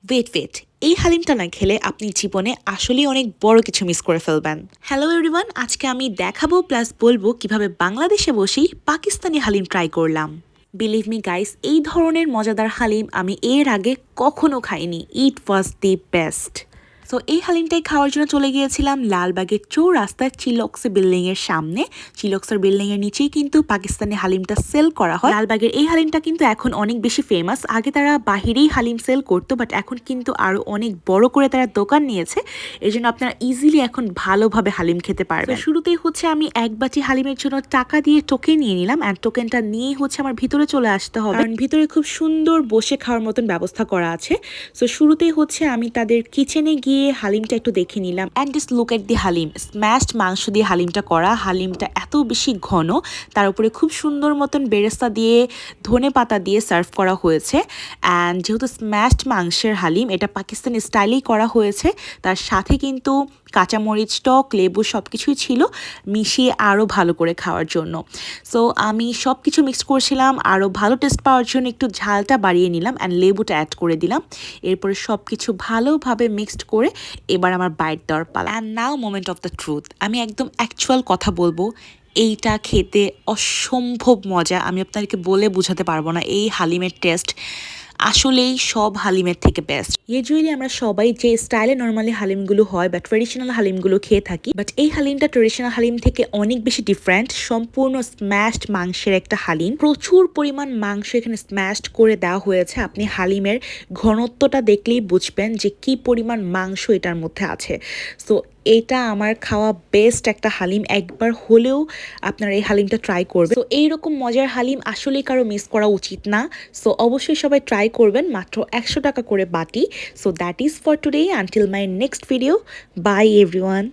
Wait এই হালিমটা না খেলে আপনি জীবনে আসলেই অনেক বড় কিছু মিস করে ফেলবেন। হ্যালো এভরিওয়ান, আজকে আমি দেখাবো প্লাস বলবো কিভাবে বাংলাদেশে বসেই পাকিস্তানি হালিম ট্রাই করলাম। বিলিভ মি গাইস, এই ধরনের মজাদার হালিম আমি এর আগে কখনো খাইনি। ইট ওয়াজ দি বেস্ট। সো এই হালিমটাই খাওয়ার জন্য চলে গিয়েছিলাম লালবাগের চৌরাস্তার চিলক্সি বিল্ডিং এর সামনে। চিলক্সের বিল্ডিং এর নিচেই কিন্তু পাকিস্তানি হালিমটা সেল করা হয়। লালবাগের এই হালিমটা কিন্তু এখন অনেক বেশি ফেমাস। আগে তারা বাহিরেই হালিম সেল করতো, বাট এখন কিন্তু আরো অনেক বড় করে তারা দোকান নিয়েছে। এই জন্য আপনারা ইজিলি এখন ভালোভাবে হালিম খেতে পারবেন। শুরুতেই হচ্ছে আমি এক বাটি হালিমের জন্য টাকা দিয়ে টোকেন নিয়ে নিলাম, অ্যান্ড টোকেনটা নিয়ে হচ্ছে আমার ভিতরে চলে আসতে হবে, কারণ ভিতরে খুব সুন্দর বসে খাওয়ার মতন ব্যবস্থা করা আছে। সো শুরুতেই হচ্ছে আমি তাদের কিচেনে গিয়ে হালিমটা একটু দেখে নিলাম, and just look at the haleem. Smashed মাংস দিয়ে হালিমটা করা। হালিমটা এত বেশি ঘন, তার উপরে খুব সুন্দর মতন বেরেস্তা দিয়ে ধনে পাতা দিয়ে সার্ভ করা হয়েছে। অ্যান্ড যেহেতু স্ম্যাশড মাংসের হালিম, এটা পাকিস্তানি স্টাইলেই করা হয়েছে। তার সাথে কিন্তু কাঁচামরিচ, টক, লেবু সব কিছুই ছিল মিশিয়ে আরও ভালো করে খাওয়ার জন্য। সো আমি সব কিছু মিক্স করছিলাম, আরও ভালো টেস্ট পাওয়ার জন্য একটু ঝালটা বাড়িয়ে নিলাম অ্যান্ড লেবুটা অ্যাড করে দিলাম। এরপরে সব কিছু ভালোভাবে মিক্সড করে এবার আমার বাইট দেওয়ার পালা। And now moment of the truth. আমি একদম অ্যাকচুয়াল কথা বলবো, এইটা খেতে অসম্ভব মজা। আমি আপনাদেরকে বলে বোঝাতে পারবো না। এই হালিমের টেস্ট আসলেই সব হালিমের থেকে বেস্ট। ইউজুয়ালি আমরা সবাই যে স্টাইলে নর্মালি হালিমগুলো হয় বা ট্রেডিশনাল হালিমগুলো খেয়ে থাকি, বাট এই হালিমটা ট্রেডিশনাল হালিম থেকে অনেক বেশি ডিফারেন্ট। সম্পূর্ণ স্ম্যাশড মাংসের একটা হালিম। প্রচুর পরিমাণ মাংস এখানে স্ম্যাশড করে দেওয়া হয়েছে। আপনি হালিমের ঘনত্বটা দেখলেই বুঝবেন যে কি পরিমাণ মাংস এটার মধ্যে আছে। সো এটা আমার খাওয়া বেস্ট একটা হালিম। একবার হলেও আপনারা এই হালিমটা ট্রাই করবেন। সো এইরকম মজার হালিম আসলেই কারো মিস করা উচিত না। সো অবশ্যই সবাই ট্রাই করবেন। মাত্র 100 টাকা করে বাটি। So that is for today. Until my next video, by everyone.